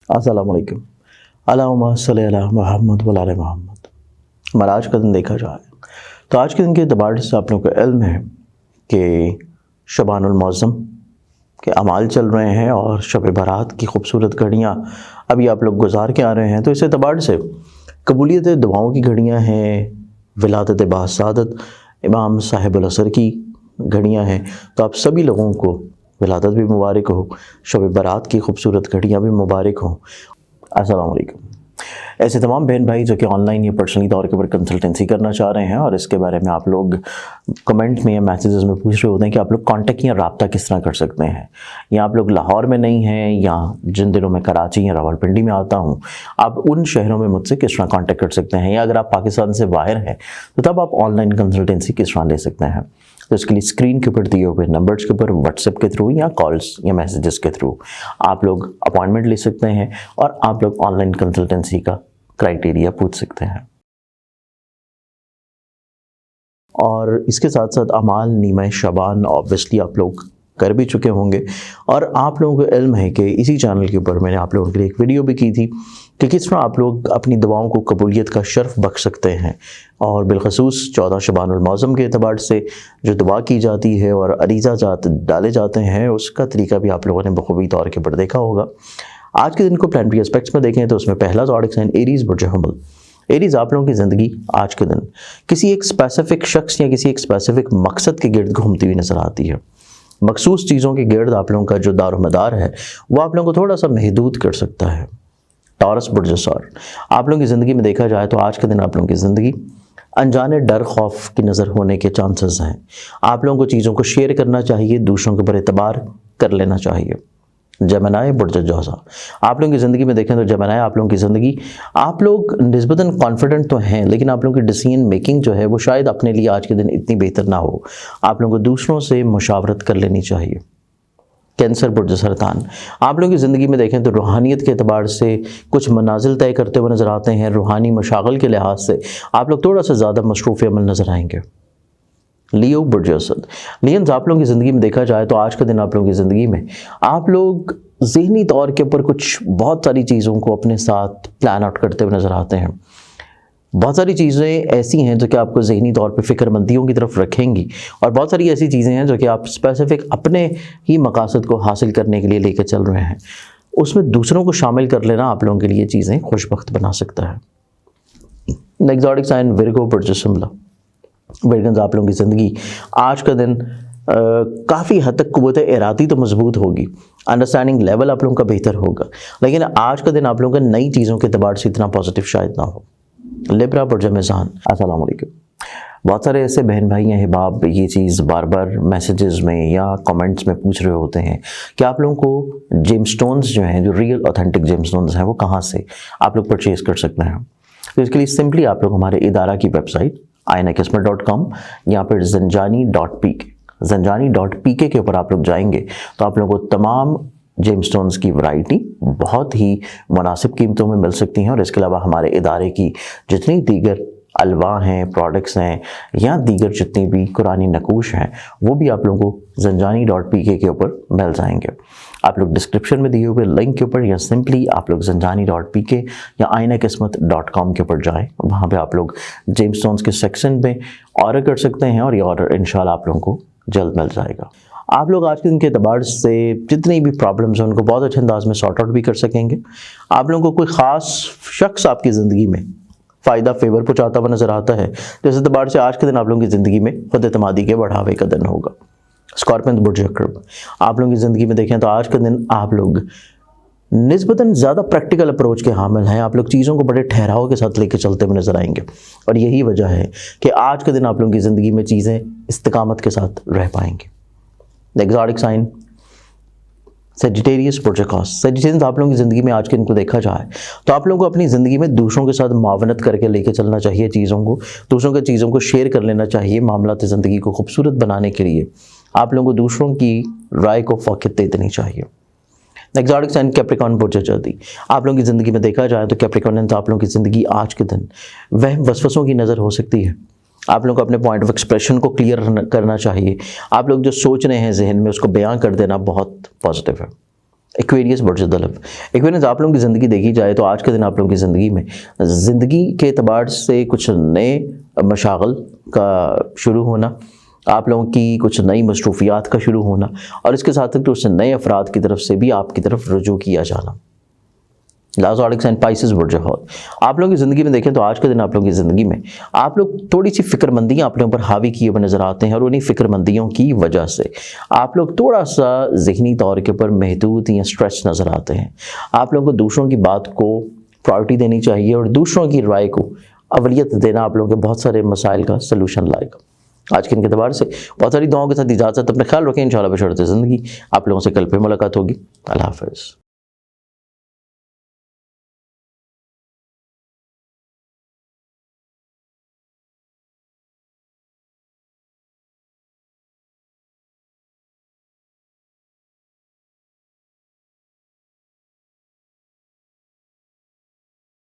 अस्सलाम वालेकुम। अल्लाहुम्मा सल्ली अला मुहम्मद व आले मोहम्मद। हमारा आज का दिन देखा जाए तो आज के दिन के एतबार से आप लोगों को इल्म है कि शबानुल मौज़म के अमाल चल रहे हैं और शब बारात की खूबसूरत घड़ियाँ अभी आप लोग गुजार के आ रहे हैं। तो इस एतबार से कबूलियत दुआओं की घड़ियाँ हैं, विलादत बासादत इमाम साहिबुल असर की घड़ियाँ हैं। तो आप सभी लोगों को विलादत भी मुबारक हो, शब बारात की खूबसूरत घड़ियाँ भी मुबारक हो। अस्सलाम वालेकुम। ऐसे तमाम बहन भाई जो कि ऑनलाइन या पर्सनली तौर के ऊपर कंसल्टेंसी करना चाह रहे हैं और इसके बारे में आप लोग कमेंट में या मैसेजेस में पूछ रहे होते हैं कि आप लोग कांटेक्ट या रब्ता किस तरह कर सकते हैं, या आप लोग लाहौर में नहीं हैं या जिन दिनों में कराची या रावलपिंडी में आता हूँ, आप उन शहरों में मुझसे किस तरह कांटेक्ट कर सकते हैं, या अगर आप पाकिस्तान से बाहर हैं तो तब आप ऑनलाइन कंसल्टेंसी किस तरह ले सकते हैं। तो इसके लिए स्क्रीन के ऊपर दिए हुए नंबर्स के ऊपर व्हाट्सएप के थ्रू या कॉल्स या मैसेजेस के थ्रू आप लोग अपॉइंटमेंट ले सकते हैं और आप लोग ऑनलाइन कंसल्टेंसी का क्राइटेरिया पूछ सकते हैं। और इसके साथ साथ अमाल नीमा शबान ऑब्वियसली आप लोग कर भी चुके होंगे और आप लोगों को इल्म है कि इसी चैनल के ऊपर मैंने आप लोगों के लिए एक वीडियो भी की थी कि किस तरह आप लोग अपनी दुआओं को कबूलियत का शर्फ बख्श सकते हैं। और बिलखसूस 14 शबानुल मौज़म के एतबार से जो दुआ की जाती है और अरीज़ा डाले जाते हैं उसका तरीका भी आप लोगों ने बखूबी तौर के ऊपर देखा होगा। आज के दिन को प्लानिटरी एस्पेक्ट्स में देखें तो उसमें पहला ज़ोडिक साइन एरीज़ बुर्ज हमल। एरीज़ आप लोगों की ज़िंदगी आज के दिन किसी एक स्पेसिफिक शख्स या किसी एक स्पेसिफिक मकसद के गिर्द घूमती हुई नज़र आती है। मखसूस चीज़ों के गिर्द आप लोगों का जो दारोमदार है वो आप लोगों को थोड़ा सा महदूद कर सकता है। टॉरस बुर्ज सौर आप लोगों की ज़िंदगी में देखा जाए तो आज के दिन आप लोगों की ज़िंदगी अनजाने डर खौफ की नज़र होने के चांसेस हैं। आप लोगों को चीज़ों को शेयर करना चाहिए, दूसरों के ऊपर एतबार कर लेना चाहिए। जमनाए बुर्ज जौज़ा आप लोगों की ज़िंदगी में देखें तो जमनाए आप लोगों की ज़िंदगी आप लोग निस्बतन कॉन्फिडेंट तो हैं लेकिन आप लोगों की डिसीजन मेकिंग जो है वो शायद अपने लिए आज के दिन इतनी बेहतर ना हो। आप लोगों को दूसरों से मुशावरत कर लेनी चाहिए। कैंसर बुर्ज सरतान आप लोगों की ज़िंदगी में देखें तो रूहानियत के एतबार से कुछ मनाजिल तय करते हुए नज़र आते हैं। रूहानी मशागल के लिहाज से आप लोग थोड़ा सा ज़्यादा मसरूफ़ अमल नज़र आएंगे। लियो बुर्ज असद लियंस आप लोगों की ज़िंदगी में देखा जाए तो आज का दिन आप लोगों की ज़िंदगी में आप लोग ज़हनी तौर के ऊपर कुछ बहुत सारी चीज़ों को अपने साथ प्लान आउट करते हुए नज़र आते हैं। बहुत सारी चीज़ें ऐसी हैं जो कि आपको ज़हनी तौर पे फ़िक्रमंदियों की तरफ रखेंगी और बहुत सारी ऐसी चीज़ें हैं जो कि आप स्पेसिफ़िक अपने ही मकासद को हासिल करने के लिए लेकर चल रहे हैं। उसमें दूसरों को शामिल कर लेना आप लोगों के लिए चीज़ें खुशबख्त बना सकता है। नेक्स्ट ज़ोडिक साइन विर्गो बुर्ज शिमला विर्गन्स आप लोगों की ज़िंदगी आज का दिन काफ़ी हद तक क़ुव्वत इरादी तो मजबूत होगी, अंडरस्टैंडिंग लेवल आप लोगों का बेहतर होगा, लेकिन आज का दिन आप लोगों का नई चीज़ों के एतबार से इतना पॉजिटिव शायद ना हो। लिब्रा बुर्ज मीज़ान अस्सलाम वालेकुम। बहुत सारे ऐसे बहन भाई हैं हिबाब ये चीज़ बार बार मैसेजेस में या कमेंट्स में पूछ रहे होते हैं कि आप लोगों को जेमस्टोन्स जो हैं, जो रियल ऑथेंटिक जेमस्टोन्स हैं, वो कहाँ से आप लोग परचेज़ कर सकते हैं। तो इसके लिए सिंपली आप लोग हमारे इदारा की वेबसाइट ainakismat.com या फिर zanjani.pk के ऊपर आप लोग जाएंगे तो आप लोगों को तमाम जेमस्टोन्स की वैरायटी बहुत ही मुनासिब कीमतों में मिल सकती हैं। और इसके अलावा हमारे इदारे की जितनी दीगर अलवा हैं, प्रोडक्ट्स हैं या दीगर जितनी भी कुरानी नकूश हैं वो भी आप लोगों को zanjani.pk के ऊपर मिल जाएंगे। आप लोग डिस्क्रिप्शन में दिए हुए लिंक के ऊपर या सिंपली आप लोग zanjani.pk या ainakismat.com के ऊपर जाएं, वहाँ पे आप लोग जेमस्टोन्स के सेक्शन में ऑर्डर कर सकते हैं और ये ऑर्डर इंशाल्लाह आप लोगों को जल्द मिल जाएगा। आप लोग आज के दिन के एतबार से जितनी भी प्रॉब्लम्स हैं उनको बहुत अच्छे अंदाज में सॉर्ट आउट भी कर सकेंगे। आप लोगों को कोई ख़ास शख्स आपकी ज़िंदगी में फ़ायदा फेवर पहुँचाता हुआ नज़र आता है, जिस एतबार से आज के दिन आप लोगों की ज़िंदगी में खुद एतमादी के बढ़ावे का दिन होगा। स्कॉर्पियन बुर्ज अक़रब आप लोगों की ज़िंदगी में देखें तो आज के दिन आप लोग निस्बतन ज़्यादा प्रैक्टिकल अप्रोच के हामिल हैं। आप लोग चीज़ों को बड़े ठहराव के साथ लेकर चलते हुए नज़र आएंगे और यही वजह है कि आज के दिन आप लोगों की ज़िंदगी में चीज़ें इस्तिकामत के साथ रह पाएंगी। नेक्स्ट ज़ोडिक साइन सेजिटेरियस बुर्ज क़ौस सेजिटेरियंस आप लोगों की ज़िंदगी में आज के दिन को देखा जाए तो आप लोगों को अपनी ज़िंदगी में दूसरों के साथ मुआवनत करके लेके चलना चाहिए। चीज़ों को दूसरों के चीज़ों को शेयर कर लेना चाहिए। मामलात ज़िंदगी को खूबसूरत बनाने के लिए आप लोगों को दूसरों की राय को फ़ौक़ियत दे देनी चाहिए। नेक्स्ट ज़ोडिक साइन कैप्रिकॉर्न बुर्ज जदी आप लोगों की ज़िंदगी में देखा जाए तो कैप्रिकॉर्नियंस आप लोगों की ज़िंदगी आज के दिन वह वसवसों की नज़र हो सकती है। आप लोगों को अपने पॉइंट ऑफ एक्सप्रेशन को क्लियर करना चाहिए। आप लोग जो सोच रहे हैं जहन में उसको बयां कर देना बहुत पॉजिटिव है। एक्वेरियस बुर्ज दलव। एक्वेरियस, आप लोगों की ज़िंदगी देखी जाए तो आज के दिन आप लोगों की ज़िंदगी में ज़िंदगी के एतबार से कुछ नए मशागल का शुरू होना, आप लोगों की कुछ नई मसरूफियात का शुरू होना, और इसके साथ साथ कुछ नए अफराद की तरफ से भी आपकी तरफ रुजू किया जाना। लाज़ोडिक्स एंड पाइसेस बुर्ज हौत। आप लोगों की ज़िंदगी में देखें तो आज के दिन आप लोगों की ज़िंदगी में आप लोग थोड़ी सी फ़िक्रमंदियाँ आप लोगों पर हावी किए हुए नज़र आते हैं, और उन्हीं फ़िक्रमंदियों की वजह से आप लोग थोड़ा सा ज़हनी तौर के ऊपर महदूद या स्ट्रेस नज़र आते हैं। आप लोगों को दूसरों की बात को प्रायोरिटी देनी चाहिए और दूसरों की राय को अवलियत देना आप लोगों के बहुत सारे मसाइल का सलूशन लाएगा। आज के इनके अतबार से बहुत सारी दुआओं के साथ इजाज़त, अपना ख्याल रखें। इंशाअल्लाह बशरत ज़िंदगी आप लोगों से कल पे मुलाकात होगी। अल्लाह हाफ़िज़।